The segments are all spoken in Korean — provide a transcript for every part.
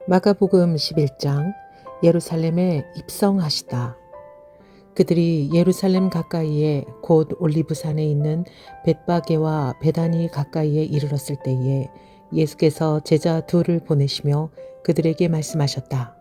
마가복음 11장. 예루살렘에 입성하시다. 그들이 예루살렘 가까이에 곧 올리브산에 있는 벳바게와 베다니 가까이에 이르렀을 때에 예수께서 제자 둘을 보내시며 그들에게 말씀하셨다.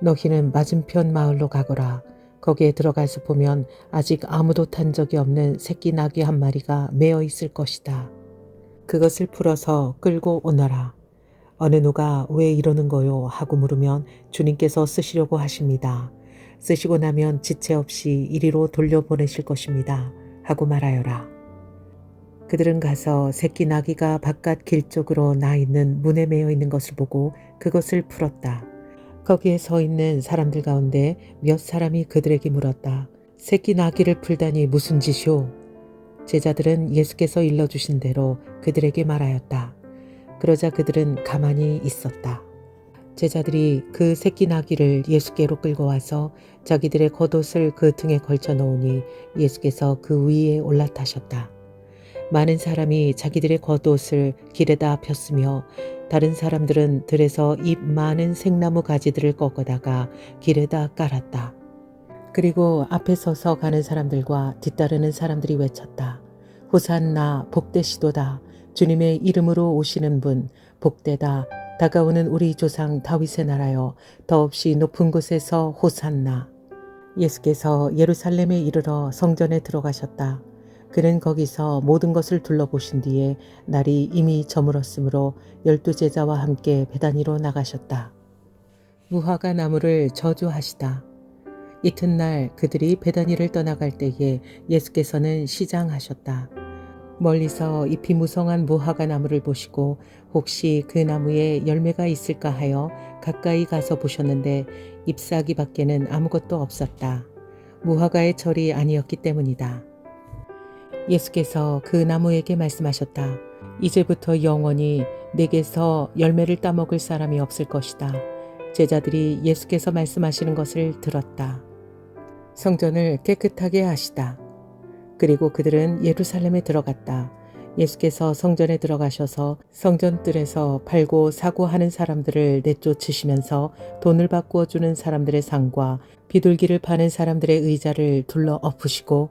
너희는 맞은편 마을로 가거라. 거기에 들어가서 보면 아직 아무도 탄 적이 없는 새끼 나귀 한 마리가 매어 있을 것이다. 그것을 풀어서 끌고 오너라. 어느 누가 왜 이러는 거요? 하고 물으면 주님께서 쓰시려고 하십니다. 쓰시고 나면 지체 없이 이리로 돌려보내실 것입니다. 하고 말하여라. 그들은 가서 새끼 나귀가 바깥 길 쪽으로 나 있는 문에 매여 있는 것을 보고 그것을 풀었다. 거기에 서 있는 사람들 가운데 몇 사람이 그들에게 물었다. 새끼 나귀를 풀다니 무슨 짓이오? 제자들은 예수께서 일러주신 대로 그들에게 말하였다. 그러자 그들은 가만히 있었다. 제자들이 그 새끼 나귀를 예수께로 끌고 와서 자기들의 겉옷을 그 등에 걸쳐 놓으니 예수께서 그 위에 올라타셨다. 많은 사람이 자기들의 겉옷을 길에다 폈으며 다른 사람들은 들에서 잎 많은 생나무 가지들을 꺾어다가 길에다 깔았다. 그리고 앞에 서서 가는 사람들과 뒤따르는 사람들이 외쳤다. 호산나 복되시도다. 주님의 이름으로 오시는 분 복되다. 다가오는 우리 조상 다윗의 나라여 더없이 높은 곳에서 호산나. 예수께서 예루살렘에 이르러 성전에 들어가셨다. 그는 거기서 모든 것을 둘러보신 뒤에 날이 이미 저물었으므로 12제자와 함께 베다니로 나가셨다. 무화과 나무를 저주하시다. 이튿날 그들이 베다니를 떠나갈 때에 예수께서는 시장하셨다. 멀리서 잎이 무성한 무화과 나무를 보시고 혹시 그 나무에 열매가 있을까 하여 가까이 가서 보셨는데 잎사귀 밖에는 아무것도 없었다. 무화과의 철이 아니었기 때문이다. 예수께서 그 나무에게 말씀하셨다. 이제부터 영원히 내게서 열매를 따먹을 사람이 없을 것이다. 제자들이 예수께서 말씀하시는 것을 들었다. 성전을 깨끗하게 하시다. 그리고 그들은 예루살렘에 들어갔다. 예수께서 성전에 들어가셔서 성전뜰에서 팔고 사고 하는 사람들을 내쫓으시면서 돈을 바꾸어 주는 사람들의 상과 비둘기를 파는 사람들의 의자를 둘러 엎으시고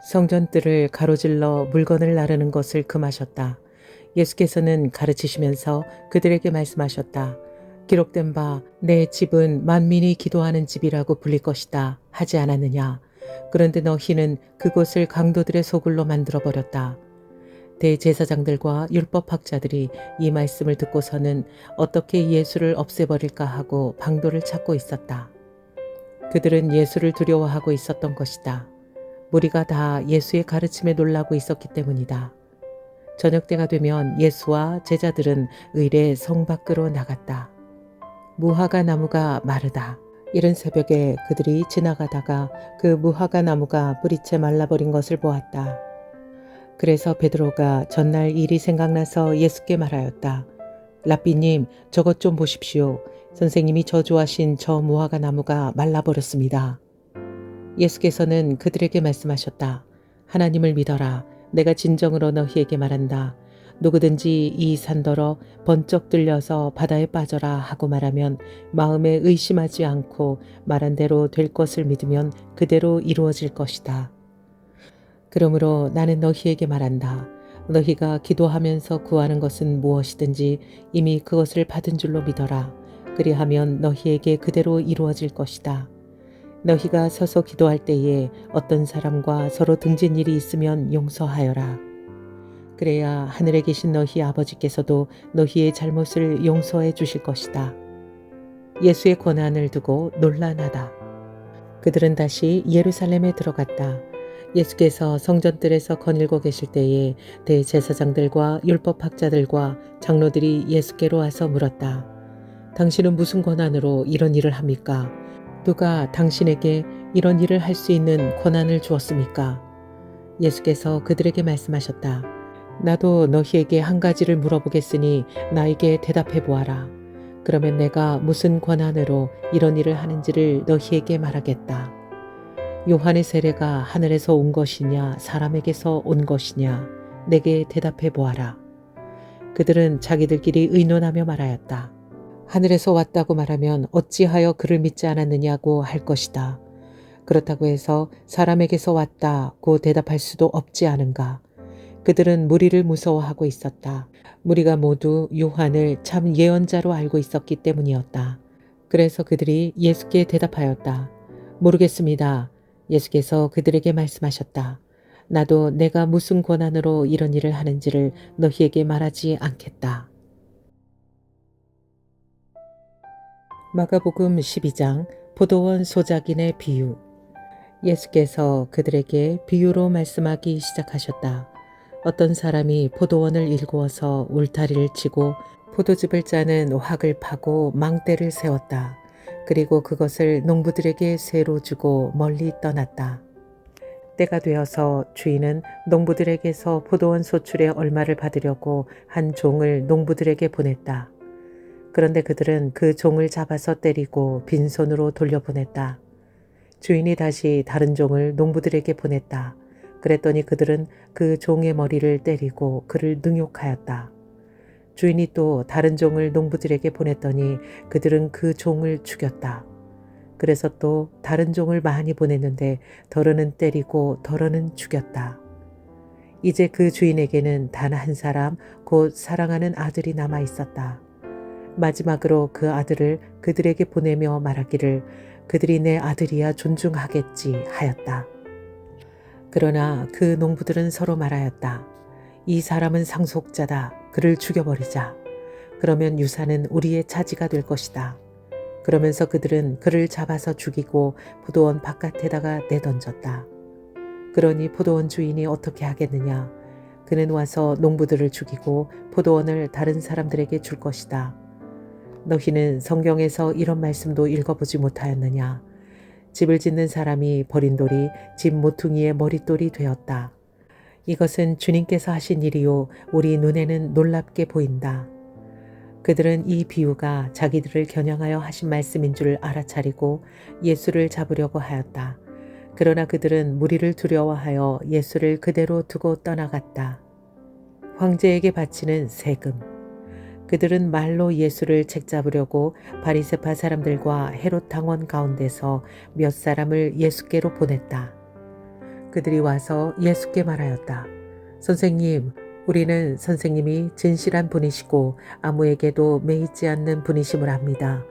성전뜰을 가로질러 물건을 나르는 것을 금하셨다. 예수께서는 가르치시면서 그들에게 말씀하셨다. 기록된 바 내 집은 만민이 기도하는 집이라고 불릴 것이다 하지 않았느냐. 그런데 너희는 그곳을 강도들의 소굴로 만들어버렸다. 대제사장들과 율법학자들이 이 말씀을 듣고서는 어떻게 예수를 없애버릴까 하고 방도를 찾고 있었다. 그들은 예수를 두려워하고 있었던 것이다. 무리가 다 예수의 가르침에 놀라고 있었기 때문이다. 저녁 때가 되면 예수와 제자들은 의례 성 밖으로 나갔다. 무화과 나무가 마르다. 이른 새벽에 그들이 지나가다가 그 무화과 나무가 뿌리채 말라버린 것을 보았다. 그래서 베드로가 전날 일이 생각나서 예수께 말하였다. 랍비님, 저것 좀 보십시오. 선생님이 저주하신 저 무화과 나무가 말라버렸습니다. 예수께서는 그들에게 말씀하셨다. 하나님을 믿어라. 내가 진정으로 너희에게 말한다. 누구든지 이 산더러 번쩍 들려서 바다에 빠져라 하고 말하면 마음에 의심하지 않고 말한 대로 될 것을 믿으면 그대로 이루어질 것이다. 그러므로 나는 너희에게 말한다. 너희가 기도하면서 구하는 것은 무엇이든지 이미 그것을 받은 줄로 믿어라. 그리하면 너희에게 그대로 이루어질 것이다. 너희가 서서 기도할 때에 어떤 사람과 서로 등진 일이 있으면 용서하여라. 그래야 하늘에 계신 너희 아버지께서도 너희의 잘못을 용서해 주실 것이다. 예수의 권한을 두고 논란하다. 그들은 다시 예루살렘에 들어갔다. 예수께서 성전뜰에서 거닐고 계실 때에 대제사장들과 율법학자들과 장로들이 예수께로 와서 물었다. 당신은 무슨 권한으로 이런 일을 합니까? 누가 당신에게 이런 일을 할 수 있는 권한을 주었습니까? 예수께서 그들에게 말씀하셨다. 나도 너희에게 한 가지를 물어보겠으니 나에게 대답해 보아라. 그러면 내가 무슨 권한으로 이런 일을 하는지를 너희에게 말하겠다. 요한의 세례가 하늘에서 온 것이냐 사람에게서 온 것이냐 내게 대답해 보아라. 그들은 자기들끼리 의논하며 말하였다. 하늘에서 왔다고 말하면 어찌하여 그를 믿지 않았느냐고 할 것이다. 그렇다고 해서 사람에게서 왔다고 대답할 수도 없지 않은가. 그들은 무리를 무서워하고 있었다. 무리가 모두 요한을 참 예언자로 알고 있었기 때문이었다. 그래서 그들이 예수께 대답하였다. 모르겠습니다. 예수께서 그들에게 말씀하셨다. 나도 내가 무슨 권한으로 이런 일을 하는지를 너희에게 말하지 않겠다. 마가복음 12장 포도원 소작인의 비유. 예수께서 그들에게 비유로 말씀하기 시작하셨다. 어떤 사람이 포도원을 일구어서 울타리를 치고 포도즙을 짜는 확을 파고 망대를 세웠다. 그리고 그것을 농부들에게 쇠로 주고 멀리 떠났다. 때가 되어서 주인은 농부들에게서 포도원 소출의 얼마를 받으려고 한 종을 농부들에게 보냈다. 그런데 그들은 그 종을 잡아서 때리고 빈손으로 돌려보냈다. 주인이 다시 다른 종을 농부들에게 보냈다. 그랬더니 그들은 그 종의 머리를 때리고 그를 능욕하였다. 주인이 또 다른 종을 농부들에게 보냈더니 그들은 그 종을 죽였다. 그래서 또 다른 종을 많이 보냈는데 덜어는 때리고 덜어는 죽였다. 이제 그 주인에게는 단 한 사람, 곧 사랑하는 아들이 남아 있었다. 마지막으로 그 아들을 그들에게 보내며 말하기를 그들이 내 아들이야 존중하겠지 하였다. 그러나 그 농부들은 서로 말하였다. 이 사람은 상속자다. 그를 죽여버리자. 그러면 유산은 우리의 차지가 될 것이다. 그러면서 그들은 그를 잡아서 죽이고 포도원 바깥에다가 내던졌다. 그러니 포도원 주인이 어떻게 하겠느냐. 그는 와서 농부들을 죽이고 포도원을 다른 사람들에게 줄 것이다. 너희는 성경에서 이런 말씀도 읽어보지 못하였느냐. 집을 짓는 사람이 버린 돌이 집 모퉁이의 머릿돌이 되었다. 이것은 주님께서 하신 일이요 우리 눈에는 놀랍게 보인다. 그들은 이 비유가 자기들을 겨냥하여 하신 말씀인 줄 알아차리고 예수를 잡으려고 하였다. 그러나 그들은 무리를 두려워하여 예수를 그대로 두고 떠나갔다. 황제에게 바치는 세금. 그들은 말로 예수를 책잡으려고 바리새파 사람들과 헤롯 당원 가운데서 몇 사람을 예수께로 보냈다. 그들이 와서 예수께 말하였다. 선생님, 우리는 선생님이 진실한 분이시고 아무에게도 매이지 않는 분이심을 압니다.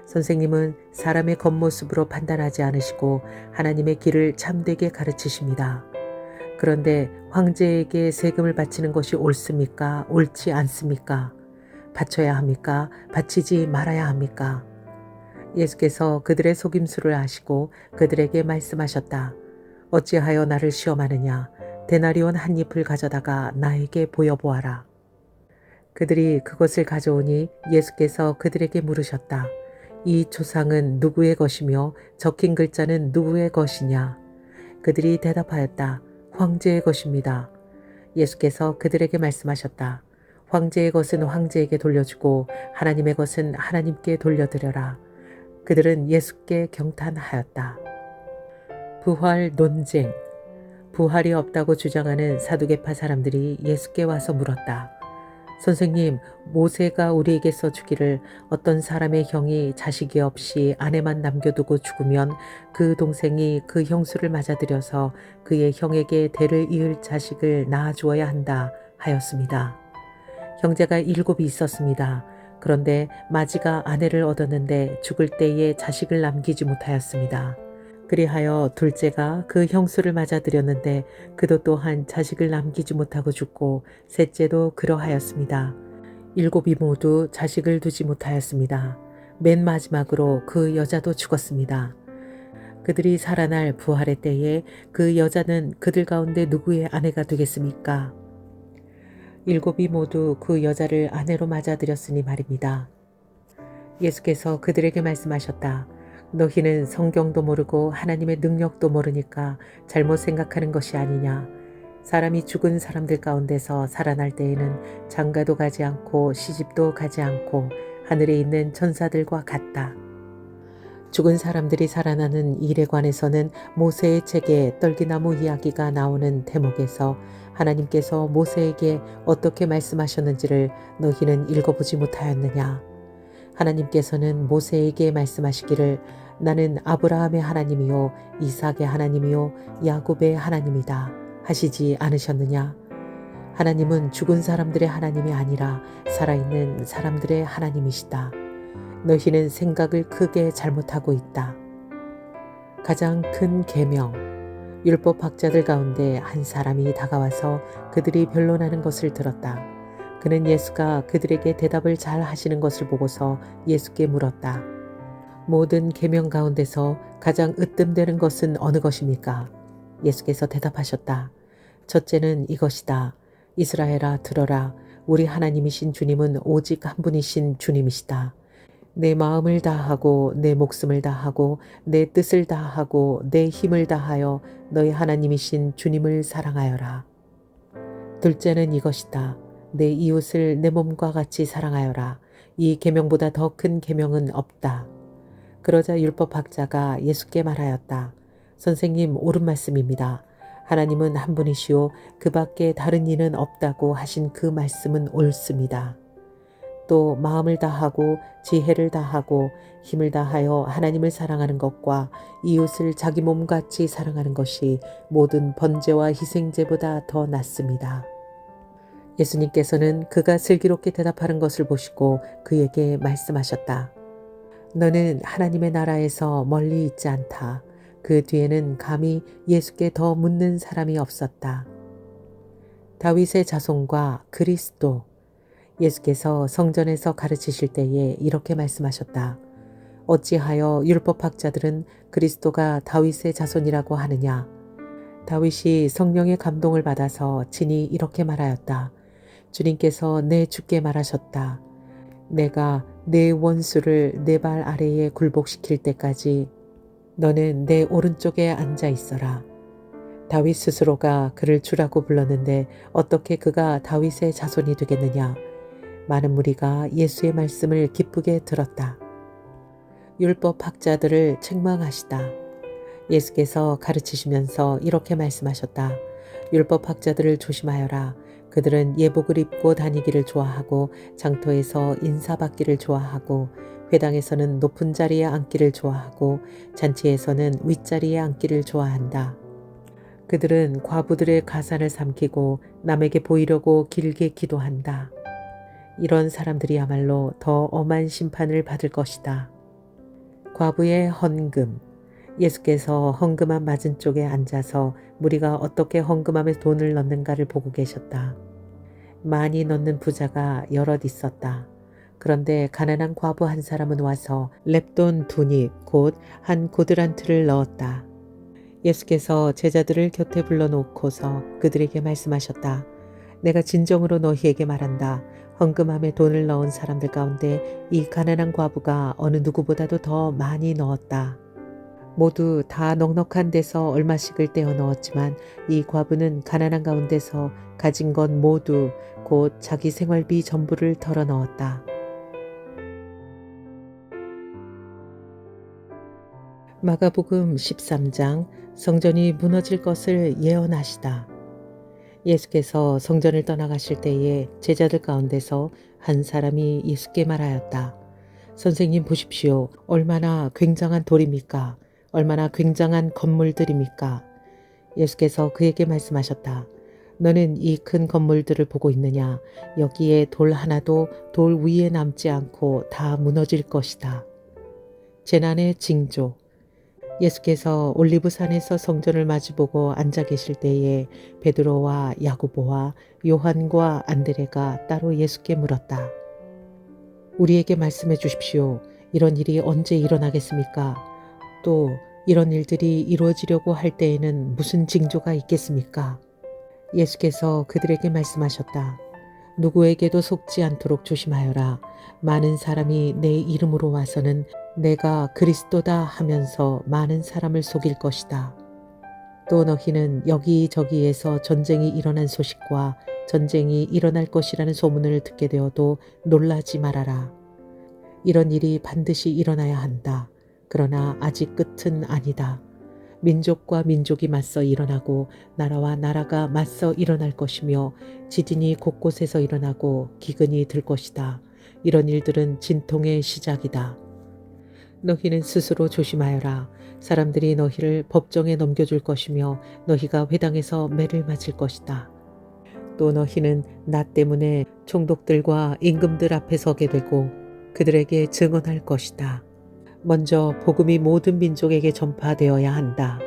선생님은 사람의 겉모습으로 판단하지 않으시고 하나님의 길을 참되게 가르치십니다. 그런데 황제에게 세금을 바치는 것이 옳습니까? 옳지 않습니까? 바쳐야 합니까? 바치지 말아야 합니까? 예수께서 그들의 속임수를 아시고 그들에게 말씀하셨다. 어찌하여 나를 시험하느냐? 데나리온 한 잎을 가져다가 나에게 보여보아라. 그들이 그것을 가져오니 예수께서 그들에게 물으셨다. 이 초상은 누구의 것이며 적힌 글자는 누구의 것이냐? 그들이 대답하였다. 황제의 것입니다. 예수께서 그들에게 말씀하셨다. 황제의 것은 황제에게 돌려주고 하나님의 것은 하나님께 돌려드려라. 그들은 예수께 경탄하였다. 부활 논쟁. 부활이 없다고 주장하는 사두개파 사람들이 예수께 와서 물었다. 선생님, 모세가 우리에게서 주기를 어떤 사람의 형이 자식이 없이 아내만 남겨두고 죽으면 그 동생이 그 형수를 맞아들여서 그의 형에게 대를 이을 자식을 낳아주어야 한다 하였습니다. 형제가 7이 있었습니다. 그런데 마지가 아내를 얻었는데 죽을 때에 자식을 남기지 못하였습니다. 그리하여 둘째가 그 형수를 맞아들였는데 그도 또한 자식을 남기지 못하고 죽고 셋째도 그러하였습니다. 7이 모두 자식을 두지 못하였습니다. 맨 마지막으로 그 여자도 죽었습니다. 그들이 살아날 부활의 때에 그 여자는 그들 가운데 누구의 아내가 되겠습니까? 7이 모두 그 여자를 아내로 맞아들였으니 말입니다. 예수께서 그들에게 말씀하셨다. 너희는 성경도 모르고 하나님의 능력도 모르니까 잘못 생각하는 것이 아니냐. 사람이 죽은 사람들 가운데서 살아날 때에는 장가도 가지 않고 시집도 가지 않고 하늘에 있는 천사들과 같다. 죽은 사람들이 살아나는 일에 관해서는 모세의 책에 떨기나무 이야기가 나오는 대목에서 하나님께서 모세에게 어떻게 말씀하셨는지를 너희는 읽어보지 못하였느냐. 하나님께서는 모세에게 말씀하시기를 나는 아브라함의 하나님이요 이삭의 하나님이요 야곱의 하나님이다 하시지 않으셨느냐? 하나님은 죽은 사람들의 하나님이 아니라 살아있는 사람들의 하나님이시다. 너희는 생각을 크게 잘못하고 있다. 가장 큰 계명, 율법학자들 가운데 한 사람이 다가와서 그들이 변론하는 것을 들었다. 그는 예수가 그들에게 대답을 잘 하시는 것을 보고서 예수께 물었다. 모든 계명 가운데서 가장 으뜸되는 것은 어느 것입니까? 예수께서 대답하셨다. 첫째는 이것이다. 이스라엘아 들어라. 우리 하나님이신 주님은 오직 한 분이신 주님이시다. 내 마음을 다하고 내 목숨을 다하고 내 뜻을 다하고 내 힘을 다하여 너희 하나님이신 주님을 사랑하여라. 둘째는 이것이다. 내 이웃을 내 몸과 같이 사랑하여라. 이 계명보다 더 큰 계명은 없다. 그러자 율법학자가 예수께 말하였다. 선생님, 옳은 말씀입니다. 하나님은 한 분이시오 그 밖에 다른 이는 없다고 하신 그 말씀은 옳습니다. 또 마음을 다하고 지혜를 다하고 힘을 다하여 하나님을 사랑하는 것과 이웃을 자기 몸같이 사랑하는 것이 모든 번제와 희생제보다 더 낫습니다. 예수님께서는 그가 슬기롭게 대답하는 것을 보시고 그에게 말씀하셨다. 너는 하나님의 나라에서 멀리 있지 않다. 그 뒤에는 감히 예수께 더 묻는 사람이 없었다. 다윗의 자손과 그리스도. 예수께서 성전에서 가르치실 때에 이렇게 말씀하셨다. 어찌하여 율법학자들은 그리스도가 다윗의 자손이라고 하느냐? 다윗이 성령의 감동을 받아서 친히 이렇게 말하였다. 주님께서 내 주께 말하셨다. 내가 내 원수를 내 발 아래에 굴복시킬 때까지 너는 내 오른쪽에 앉아 있어라. 다윗 스스로가 그를 주라고 불렀는데 어떻게 그가 다윗의 자손이 되겠느냐? 많은 무리가 예수의 말씀을 기쁘게 들었다. 율법학자들을 책망하시다. 예수께서 가르치시면서 이렇게 말씀하셨다. 율법학자들을 조심하여라. 그들은 예복을 입고 다니기를 좋아하고 장터에서 인사받기를 좋아하고 회당에서는 높은 자리에 앉기를 좋아하고 잔치에서는 윗자리에 앉기를 좋아한다. 그들은 과부들의 가산을 삼키고 남에게 보이려고 길게 기도한다. 이런 사람들이야말로 더 엄한 심판을 받을 것이다. 과부의 헌금. 예수께서 헌금함 맞은쪽에 앉아서 무리가 어떻게 헌금함에 돈을 넣는가를 보고 계셨다. 많이 넣는 부자가 여럿 있었다. 그런데 가난한 과부 한 사람은 와서 렙돈 2닙 곧 한 고드란트를 넣었다. 예수께서 제자들을 곁에 불러놓고서 그들에게 말씀하셨다. 내가 진정으로 너희에게 말한다. 헌금함에 돈을 넣은 사람들 가운데 이 가난한 과부가 어느 누구보다도 더 많이 넣었다. 모두 다 넉넉한 데서 얼마씩을 떼어 넣었지만 이 과부는 가난한 가운데서 가진 것 모두 곧 자기 생활비 전부를 털어 넣었다. 마가복음 13장 성전이 무너질 것을 예언하시다. 예수께서 성전을 떠나가실 때에 제자들 가운데서 한 사람이 예수께 말하였다. 선생님 보십시오. 얼마나 굉장한 돌입니까? 얼마나 굉장한 건물들입니까? 예수께서 그에게 말씀하셨다. 너는 이 큰 건물들을 보고 있느냐? 여기에 돌 하나도 돌 위에 남지 않고 다 무너질 것이다. 재난의 징조. 예수께서 올리브산에서 성전을 마주보고 앉아 계실 때에 베드로와 야고보와 요한과 안드레가 따로 예수께 물었다. 우리에게 말씀해 주십시오. 이런 일이 언제 일어나겠습니까? 또 이런 일들이 이루어지려고 할 때에는 무슨 징조가 있겠습니까? 예수께서 그들에게 말씀하셨다. 누구에게도 속지 않도록 조심하여라. 많은 사람이 내 이름으로 와서는 내가 그리스도다 하면서 많은 사람을 속일 것이다. 또 너희는 여기저기에서 전쟁이 일어난 소식과 전쟁이 일어날 것이라는 소문을 듣게 되어도 놀라지 말아라. 이런 일이 반드시 일어나야 한다. 그러나 아직 끝은 아니다. 민족과 민족이 맞서 일어나고 나라와 나라가 맞서 일어날 것이며 지진이 곳곳에서 일어나고 기근이 들 것이다. 이런 일들은 진통의 시작이다. 너희는 스스로 조심하여라. 사람들이 너희를 법정에 넘겨줄 것이며 너희가 회당에서 매를 맞을 것이다. 또 너희는 나 때문에 총독들과 임금들 앞에 서게 되고 그들에게 증언할 것이다. 먼저 복음이 모든 민족에게 전파되어야 한다.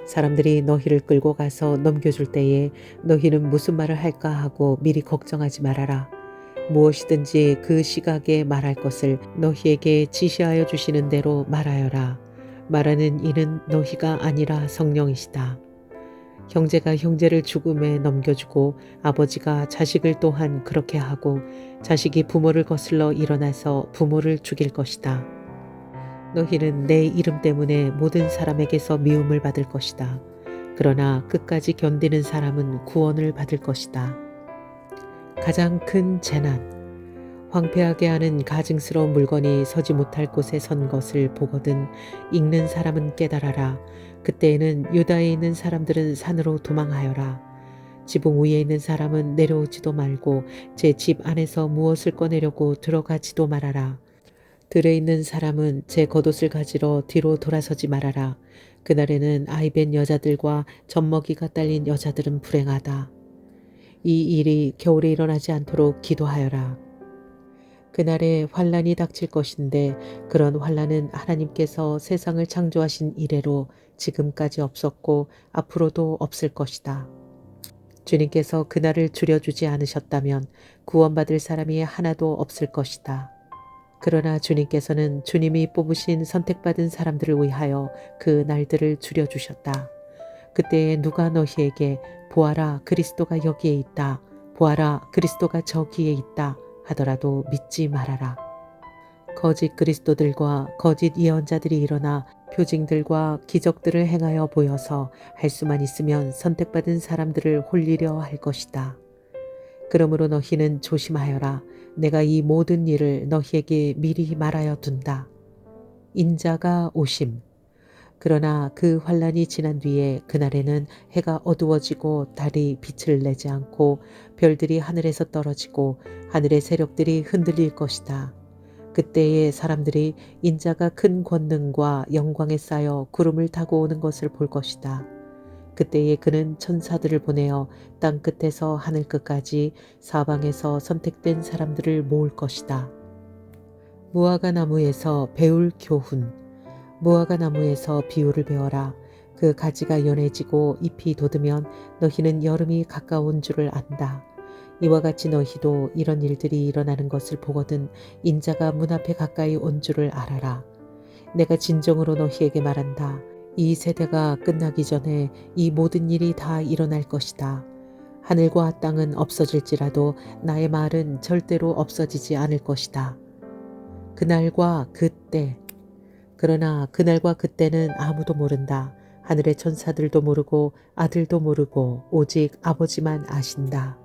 사람들이 너희를 끌고 가서 넘겨줄 때에 너희는 무슨 말을 할까 하고 미리 걱정하지 말아라. 무엇이든지 그 시각에 말할 것을 너희에게 지시하여 주시는 대로 말하여라. 말하는 이는 너희가 아니라 성령이시다. 형제가 형제를 죽음에 넘겨주고 아버지가 자식을 또한 그렇게 하고 자식이 부모를 거슬러 일어나서 부모를 죽일 것이다. 너희는 내 이름 때문에 모든 사람에게서 미움을 받을 것이다. 그러나 끝까지 견디는 사람은 구원을 받을 것이다. 가장 큰 재난. 황폐하게 하는 가증스러운 물건이 서지 못할 곳에 선 것을 보거든 읽는 사람은 깨달아라. 그때에는 유다에 있는 사람들은 산으로 도망하여라. 지붕 위에 있는 사람은 내려오지도 말고 제 집 안에서 무엇을 꺼내려고 들어가지도 말아라. 들에 있는 사람은 제 겉옷을 가지러 뒤로 돌아서지 말아라. 그날에는 아이벤 여자들과 젖먹이가 딸린 여자들은 불행하다. 이 일이 겨울에 일어나지 않도록 기도하여라. 그날에 환란이 닥칠 것인데 그런 환란은 하나님께서 세상을 창조하신 이래로 지금까지 없었고 앞으로도 없을 것이다. 주님께서 그날을 줄여주지 않으셨다면 구원받을 사람이 하나도 없을 것이다. 그러나 주님께서는 주님이 뽑으신 선택받은 사람들을 위하여 그 날들을 줄여주셨다. 그때에 누가 너희에게 보아라 그리스도가 여기에 있다. 보아라 그리스도가 저기에 있다. 하더라도 믿지 말아라. 거짓 그리스도들과 거짓 예언자들이 일어나 표징들과 기적들을 행하여 보여서 할 수만 있으면 선택받은 사람들을 홀리려 할 것이다. 그러므로 너희는 조심하여라. 내가 이 모든 일을 너희에게 미리 말하여 둔다. 인자가 오심. 그러나 그 환란이 지난 뒤에 그날에는 해가 어두워지고 달이 빛을 내지 않고 별들이 하늘에서 떨어지고 하늘의 세력들이 흔들릴 것이다. 그때에 사람들이 인자가 큰 권능과 영광에 쌓여 구름을 타고 오는 것을 볼 것이다. 그때에 그는 천사들을 보내어 땅 끝에서 하늘 끝까지 사방에서 선택된 사람들을 모을 것이다. 무화과 나무에서 배울 교훈. 무화과 나무에서 비유를 배워라. 그 가지가 연해지고 잎이 돋으면 너희는 여름이 가까운 줄을 안다. 이와 같이 너희도 이런 일들이 일어나는 것을 보거든 인자가 문 앞에 가까이 온 줄을 알아라. 내가 진정으로 너희에게 말한다. 이 세대가 끝나기 전에 이 모든 일이 다 일어날 것이다. 하늘과 땅은 없어질지라도 나의 말은 절대로 없어지지 않을 것이다. 그날과 그때. 그러나 그날과 그때는 아무도 모른다. 하늘의 천사들도 모르고 아들도 모르고 오직 아버지만 아신다.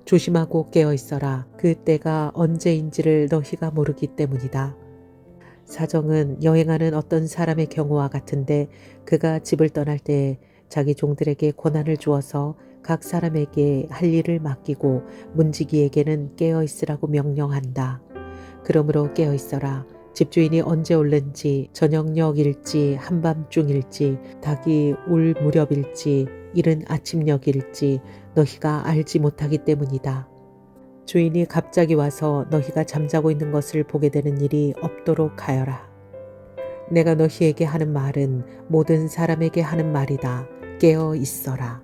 조심하고 깨어 있어라. 그 때가 언제인지를 너희가 모르기 때문이다. 사정은 여행하는 어떤 사람의 경우와 같은데 그가 집을 떠날 때 자기 종들에게 권한을 주어서 각 사람에게 할 일을 맡기고 문지기에게는 깨어 있으라고 명령한다. 그러므로 깨어 있어라. 집주인이 언제 올는지 저녁녘일지 한밤중일지 닭이 울 무렵일지 이른 아침녘일지 너희가 알지 못하기 때문이다. 주인이 갑자기 와서 너희가 잠자고 있는 것을 보게 되는 일이 없도록 하여라. 내가 너희에게 하는 말은 모든 사람에게 하는 말이다. 깨어 있어라.